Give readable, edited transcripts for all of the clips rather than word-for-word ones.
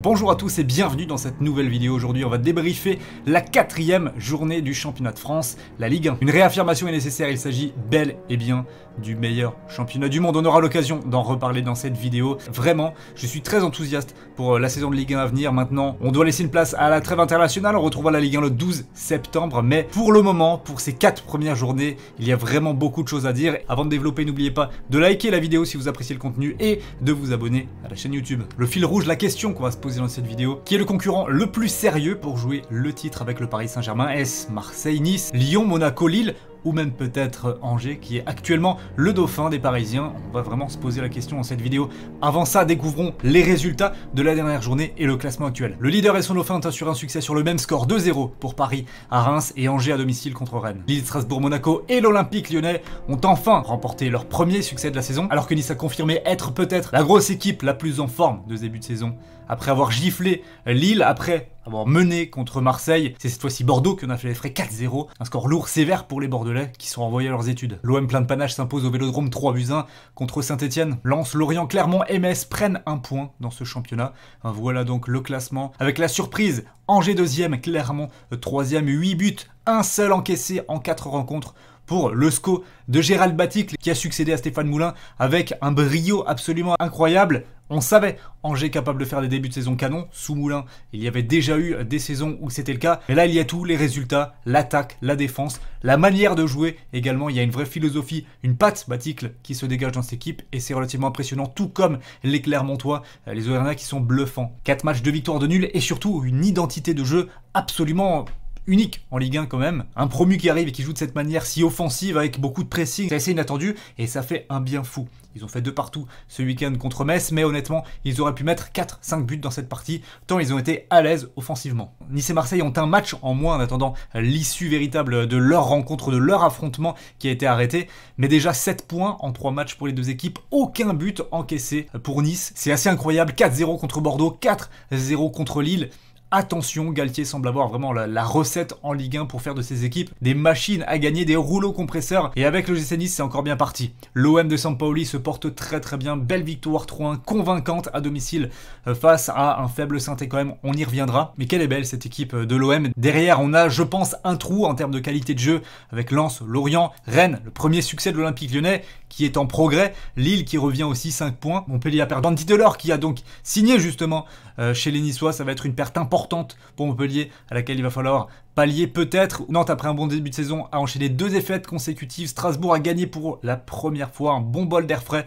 Bonjour à tous et bienvenue dans cette nouvelle vidéo. Aujourd'hui on va débriefer la 4e journée du championnat de France, la Ligue 1. Une réaffirmation est nécessaire, il s'agit bel et bien du meilleur championnat du monde. On aura l'occasion d'en reparler dans cette vidéo. Vraiment, je suis très enthousiaste pour la saison de Ligue 1 à venir. Maintenant, on doit laisser une place à la trêve internationale. On retrouvera la Ligue 1 le 12 septembre. Mais pour le moment, pour ces 4 premières journées, il y a vraiment beaucoup de choses à dire. Avant de développer, n'oubliez pas de liker la vidéo si vous appréciez le contenu et de vous abonner à la chaîne YouTube. Le fil rouge, la question qu'on va se poser dans cette vidéo, qui est le concurrent le plus sérieux pour jouer le titre avec le Paris Saint-Germain? Est-ce Marseille, Nice, Lyon, Monaco, Lille ou même peut-être Angers qui est actuellement le dauphin des Parisiens? On va vraiment se poser la question dans cette vidéo. Avant ça, découvrons les résultats de la dernière journée et le classement actuel. Le leader et son dauphin assurent un succès sur le même score 2-0 pour Paris à Reims et Angers à domicile contre Rennes. Lille, Strasbourg, Monaco et l'Olympique Lyonnais ont enfin remporté leur premier succès de la saison, alors que Nice a confirmé être peut-être la grosse équipe la plus en forme de ce début de saison. Après avoir giflé Lille, après avoir mené contre Marseille, c'est cette fois-ci Bordeaux qui en a fait les frais 4-0. Un score lourd, sévère pour les Bordelais qui sont renvoyés à leurs études. L'OM plein de panache s'impose au Vélodrome 3-1 contre Saint-Etienne. Lens, Lorient, Clermont et Metz prennent un point dans ce championnat. Voilà donc le classement. Avec la surprise, Angers 2e, Clermont 3e, 8 buts, un seul encaissé en 4 rencontres pour le SCO de Gérald Baticle qui a succédé à Stéphane Moulin avec un brio absolument incroyable. On savait Angers capable de faire des débuts de saison canon. Sous Moulin, il y avait déjà eu des saisons où c'était le cas. Mais là, il y a tous les résultats, l'attaque, la défense, la manière de jouer également. Il y a une vraie philosophie, une patte Baticle qui se dégage dans cette équipe et c'est relativement impressionnant. Tout comme les Clermontois, les Auvergnats qui sont bluffants. 4 matchs de victoire de nul et surtout une identité de jeu absolument unique en Ligue 1 quand même. Un promu qui arrive et qui joue de cette manière si offensive avec beaucoup de pressing, c'est assez inattendu et ça fait un bien fou. Ils ont fait 2 partout ce week-end contre Metz, mais honnêtement, ils auraient pu mettre 4-5 buts dans cette partie, tant ils ont été à l'aise offensivement. Nice et Marseille ont un match en moins en attendant l'issue véritable de leur rencontre, de leur affrontement qui a été arrêté, mais déjà 7 points en 3 matchs pour les deux équipes, aucun but encaissé pour Nice. C'est assez incroyable, 4-0 contre Bordeaux, 4-0 contre Lille. Attention, Galtier semble avoir vraiment la recette en Ligue 1 pour faire de ses équipes des machines à gagner, des rouleaux compresseurs. Et avec le GC Nice, c'est encore bien parti. L'OM de Sampaoli se porte très bien. Belle victoire 3-1, convaincante à domicile face à un faible Saint-Étienne. On y reviendra. Mais quelle est belle cette équipe de l'OM. Derrière, on a, je pense, un trou en termes de qualité de jeu avec Lens, Lorient, Rennes, le premier succès de l'Olympique Lyonnais qui est en progrès. Lille qui revient aussi 5 points. Montpellier a perdu Andy Delors qui a donc signé justement chez les Niçois. Ça va être une perte importante pour Montpellier à laquelle il va falloir pallier peut-être. Nantes, après un bon début de saison, a enchaîné 2 défaites consécutives. Strasbourg a gagné pour la première fois, un bon bol d'air frais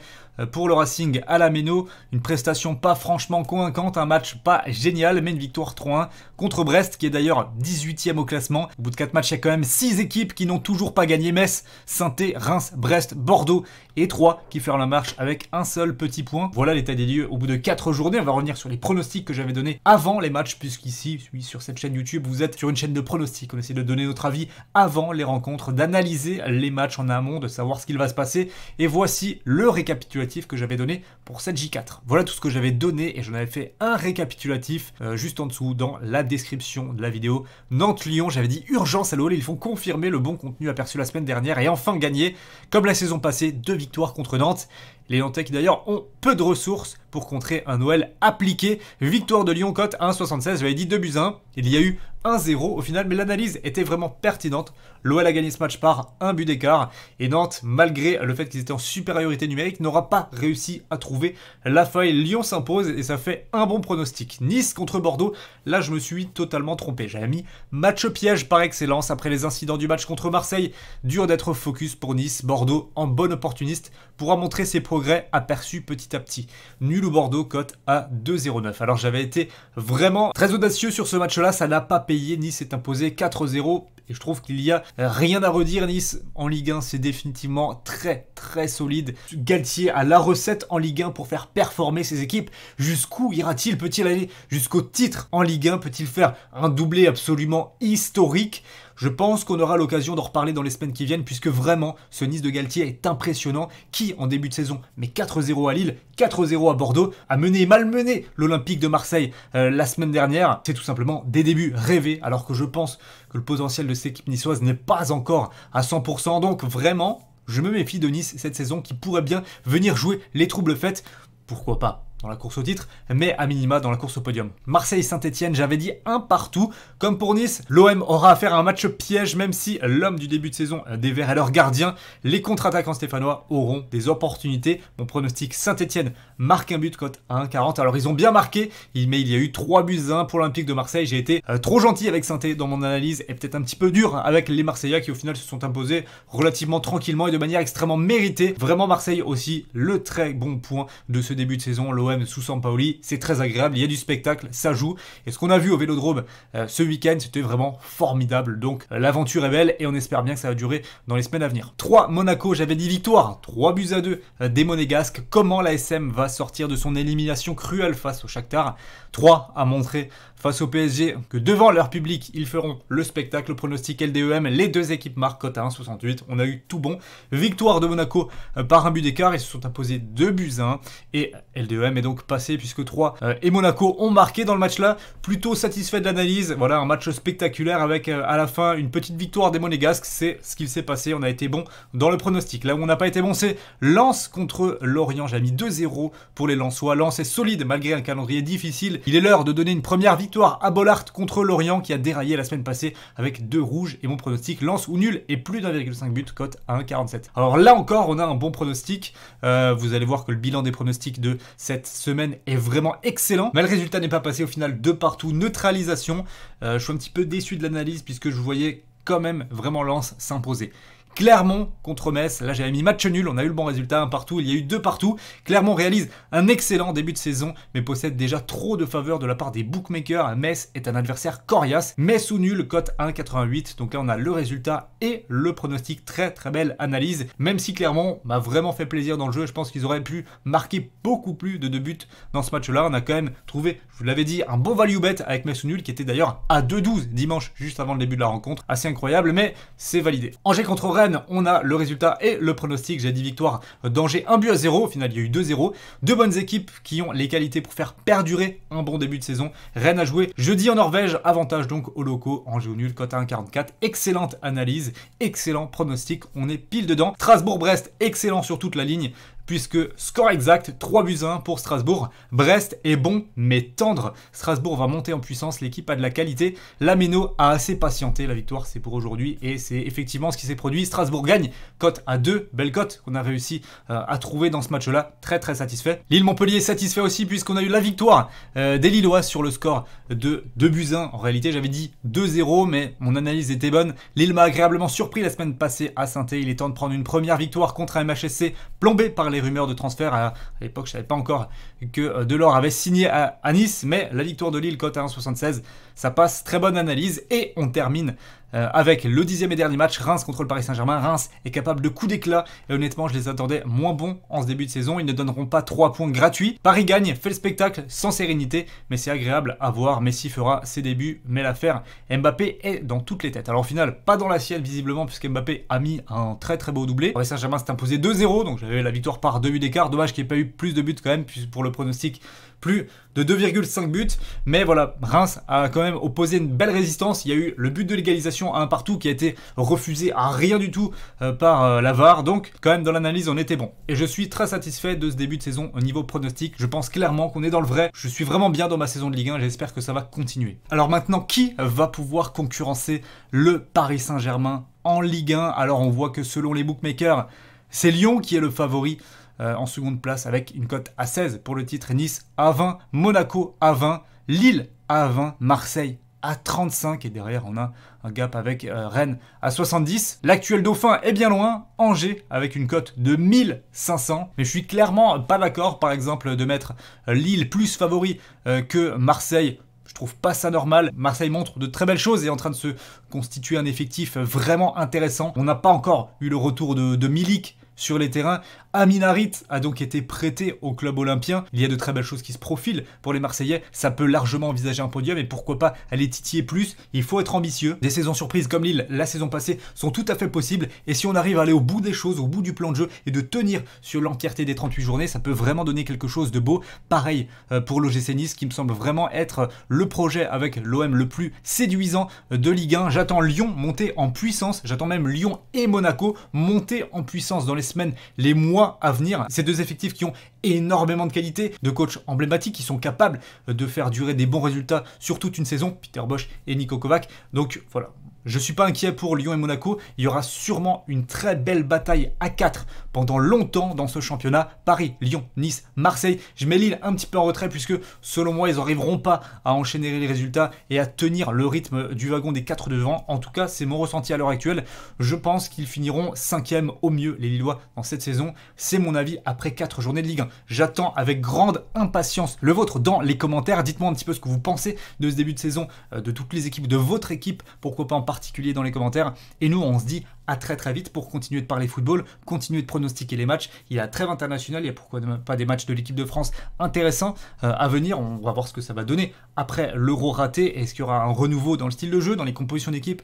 pour le Racing à la Méno. Une prestation pas franchement convaincante, un match pas génial, mais une victoire 3-1 contre Brest qui est d'ailleurs 18e au classement. Au bout de 4 matchs, il y a quand même 6 équipes qui n'ont toujours pas gagné. Metz, Saint-Étienne, Reims, Brest, Bordeaux et 3 qui ferment la marche avec un seul petit point. Voilà l'état des lieux au bout de 4 journées. On va revenir sur les pronostics que j'avais donnés avant les matchs, puisqu'ici, sur cette chaîne YouTube, vous êtes sur une chaîne de pronostics. On essaie de donner notre avis avant les rencontres, d'analyser les matchs en amont, de savoir ce qu'il va se passer. Et voici le récapitulatif que j'avais donné pour cette J4. Voilà tout ce que j'avais donné et j'en avais fait un récapitulatif juste en dessous dans la description de la vidéo. Nantes-Lyon, j'avais dit urgence à l'OL, ils font confirmer le bon contenu aperçu la semaine dernière et enfin gagner, comme la saison passée, 2 victoires contre Nantes. Les Nantais qui d'ailleurs ont peu de ressources pour contrer un OL appliqué. Victoire de Lyon, cote 1,76, j'avais dit 2-1. Il y a eu 1-0 au final, mais l'analyse était vraiment pertinente. L'OL a gagné ce match par 1 but d'écart. Et Nantes, malgré le fait qu'ils étaient en supériorité numérique, n'aura pas réussi à trouver la faille. Lyon s'impose et ça fait un bon pronostic. Nice contre Bordeaux, là je me suis totalement trompé. J'avais mis match piège par excellence après les incidents du match contre Marseille. Dur d'être focus pour Nice. Bordeaux, en bon opportuniste, pourra montrer ses progrès aperçus petit à petit. Nul au Bordeaux, cote à 2,09. Alors j'avais été vraiment très audacieux sur ce match-là, ça n'a pas payé. Nice est imposé 4-0 et je trouve qu'il y a rien à redire. Nice en Ligue 1, c'est définitivement très solide. Galtier a la recette en Ligue 1 pour faire performer ses équipes. Jusqu'où ira-t-il? Peut-il aller jusqu'au titre en Ligue 1? Peut-il faire un doublé absolument historique? Je pense qu'on aura l'occasion d'en reparler dans les semaines qui viennent puisque vraiment ce Nice de Galtier est impressionnant. Qui en début de saison met 4-0 à Lille, 4-0 à Bordeaux, a mené et malmené l'Olympique de Marseille la semaine dernière. C'est tout simplement des débuts rêvés alors que je pense que le potentiel de cette équipe niçoise n'est pas encore à 100%. Donc vraiment, je me méfie de Nice cette saison qui pourrait bien venir jouer les troubles fêtes. Pourquoi pas dans la course au titre, mais à minima dans la course au podium. Marseille-Saint-Etienne, j'avais dit un partout. Comme pour Nice, l'OM aura affaire à un match piège, même si l'homme du début de saison des Verts est leur gardien. Les contre-attaquants stéphanois auront des opportunités. Mon pronostic, Saint-Etienne marque un but, cote à 1,40. Alors ils ont bien marqué, mais il y a eu 3-1 pour l'Olympique de Marseille. J'ai été trop gentil avec Saint-Etienne dans mon analyse et peut-être un petit peu dur avec les Marseillais qui au final se sont imposés relativement tranquillement et de manière extrêmement méritée. Vraiment Marseille aussi le très bon point de ce début de saison. L'OM sous Sampaoli, c'est très agréable, il y a du spectacle, ça jout. Et ce qu'on a vu au Vélodrome ce week-end, c'était vraiment formidable. Donc l'aventure est belle et on espère bien que ça va durer dans les semaines à venir. 3 Monaco, j'avais dit victoire, 3-2 des Monégasques. Comment l'ASM va sortir de son élimination cruelle face au Shakhtar? 3 a montré face au PSG que devant leur public, ils feront le spectacle. Pronostic LDEM, les deux équipes marquent, cote à 1,68. On a eu tout bon. Victoire de Monaco par un but d'écart. Ils se sont imposés 2-1. Et LDEM est donc passé puisque 3 et Monaco ont marqué dans le match-là. Plutôt satisfait de l'analyse. Voilà, un match spectaculaire avec à la fin une petite victoire des Monégasques. C'est ce qu'il s'est passé. On a été bon dans le pronostic. Là où on n'a pas été bon, c'est Lens contre Lorient. J'ai mis 2-0 pour les Lensois. Lens est solide malgré un calendrier difficile. Il est l'heure de donner une première victoire à Bollaert contre Lorient qui a déraillé la semaine passée avec 2 rouges. Et mon pronostic, Lens ou nul et plus d'1,5 but, cote à 1,47. Alors là encore, on a un bon pronostic. Vous allez voir que le bilan des pronostics de cette semaine est vraiment excellent. Mais le résultat n'est pas passé au final de partout. Neutralisation. Je suis un petit peu déçu de l'analyse puisque je voyais quand même vraiment Lens s'imposer. Clermont contre Metz, là j'avais mis match nul, on a eu le bon résultat, un partout, il y a eu 2 partout. Clermont réalise un excellent début de saison, mais possède déjà trop de faveurs de la part des bookmakers. Metz est un adversaire coriace, Metz ou nul, cote 1,88. Donc là on a le résultat et le pronostic, très belle analyse. Même si Clermont m'a vraiment fait plaisir dans le jeu, je pense qu'ils auraient pu marquer beaucoup plus de 2 buts dans ce match-là. On a quand même trouvé, je vous l'avais dit, un bon value bet avec Metz ou nul, qui était d'ailleurs à 2,12 dimanche, juste avant le début de la rencontre. Assez incroyable, mais c'est validé. Angers contre Rennes, on a le résultat et le pronostic. J'ai dit victoire d'Angers 1-0. Au final, il y a eu 2-0. Deux bonnes équipes qui ont les qualités pour faire perdurer un bon début de saison. Rennes a joué jeudi en Norvège. Avantage donc aux locaux. Angers au nul, cote à 1,44. Excellente analyse, excellent pronostic. On est pile dedans. Strasbourg-Brest, excellent sur toute la ligne, puisque score exact, 3-1 pour Strasbourg. Brest est bon, mais tendre. Strasbourg va monter en puissance, l'équipe a de la qualité. La Méno a assez patienté, la victoire c'est pour aujourd'hui, et c'est effectivement ce qui s'est produit. Strasbourg gagne, cote à 2, belle cote qu'on a réussi à trouver dans ce match-là, très satisfait. Lille-Montpellier satisfait aussi, puisqu'on a eu la victoire des Lillois sur le score de 2-1. En réalité, j'avais dit 2-0, mais mon analyse était bonne. Lille m'a agréablement surpris la semaine passée à Saint-Étienne. Il est temps de prendre une première victoire contre un MHSC plombé par les rumeurs de transfert. À l'époque, je savais pas encore que Delors avait signé à Nice, mais la victoire de Lille, cote à 1,76, ça passe. Très bonne analyse. Et on termine avec le 10e et dernier match, Reims contre le Paris Saint-Germain. Reims est capable de coups d'éclat et honnêtement je les attendais moins bons en ce début de saison. Ils ne donneront pas 3 points gratuits. Paris gagne, fait le spectacle sans sérénité, mais c'est agréable à voir. Messi fera ses débuts, mais l'affaire Mbappé est dans toutes les têtes. Alors au final, pas dans la sienne visiblement, puisque Mbappé a mis un très beau doublé. Paris Saint-Germain s'est imposé 2-0, donc j'avais la victoire par 2 buts d'écart. Dommage qu'il n'y ait pas eu plus de buts quand même, puisque pour le pronostic, plus de 2,5 buts. Mais voilà, Reims a quand même opposé une belle résistance. Il y a eu le but de l'égalisation à un partout qui a été refusé à rien du tout par la VAR. Donc quand même dans l'analyse on était bon. Et je suis très satisfait de ce début de saison au niveau pronostic. Je pense clairement qu'on est dans le vrai. Je suis vraiment bien dans ma saison de Ligue 1. J'espère que ça va continuer. Alors maintenant, qui va pouvoir concurrencer le Paris Saint-Germain en Ligue 1? Alors on voit que selon les bookmakers, c'est Lyon qui est le favori en seconde place avec une cote à 16 pour le titre. Nice à 20, Monaco à 20, Lille à 20, Marseille à 35 et derrière on a un gap avec Rennes à 70. L'actuel dauphin est bien loin, Angers avec une cote de 1500, mais je suis clairement pas d'accord par exemple de mettre Lille plus favori que Marseille. Je trouve pas ça normal. Marseille montre de très belles choses et est en train de se constituer un effectif vraiment intéressant. On n'a pas encore eu le retour de Milik sur les terrains. Amin Harit a donc été prêté au club olympien. Il y a de très belles choses qui se profilent pour les Marseillais. Ça peut largement envisager un podium et pourquoi pas aller titiller plus. Il faut être ambitieux. Des saisons surprises comme Lille la saison passée sont tout à fait possibles. Et si on arrive à aller au bout des choses, au bout du plan de jeu et de tenir sur l'entièreté des 38 journées, ça peut vraiment donner quelque chose de beau. Pareil pour l'OGC Nice qui me semble vraiment être le projet avec l'OM le plus séduisant de Ligue 1. J'attends Lyon monter en puissance. J'attends même Lyon et Monaco monter en puissance dans les les semaines, les mois à venir. Ces deux effectifs qui ont énormément de qualité, de coachs emblématiques qui sont capables de faire durer des bons résultats sur toute une saison, Peter Bosz et Niko Kovac. Donc voilà. Je suis pas inquiet pour Lyon et Monaco, il y aura sûrement une très belle bataille à 4 pendant longtemps dans ce championnat. Paris, Lyon, Nice, Marseille. Je mets Lille un petit peu en retrait puisque selon moi ils n'arriveront pas à enchaîner les résultats et à tenir le rythme du wagon des 4 devant. En tout cas c'est mon ressenti à l'heure actuelle. Je pense qu'ils finiront 5e au mieux les Lillois dans cette saison. C'est mon avis après 4 journées de Ligue 1. J'attends avec grande impatience le vôtre dans les commentaires. Dites-moi un petit peu ce que vous pensez de ce début de saison, de toutes les équipes, de votre équipe, pourquoi pas en particulier dans les commentaires. Et nous, on se dit à très très vite pour continuer de parler football, continuer de pronostiquer les matchs. Il y a la trêve internationale, il y a pourquoi pas des matchs de l'équipe de France intéressants à venir. On va voir ce que ça va donner après l'Euro raté. Est-ce qu'il y aura un renouveau dans le style de jeu, dans les compositions d'équipe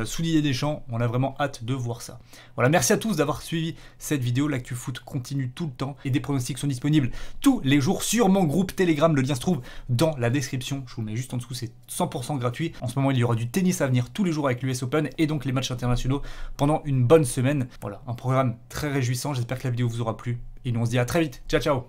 sous Didier Deschamps? On a vraiment hâte de voir ça. Voilà, merci à tous d'avoir suivi cette vidéo. L'actu foot continue tout le temps et des pronostics sont disponibles tous les jours sur mon groupe Telegram. Le lien se trouve dans la description. Je vous le mets juste en dessous, c'est 100% gratuit. En ce moment, il y aura du tennis à venir tous les jours avec l'US Open et donc les matchs internationaux pendant une bonne semaine. Voilà, un programme très réjouissant. J'espère que la vidéo vous aura plu et nous on se dit à très vite. Ciao ciao.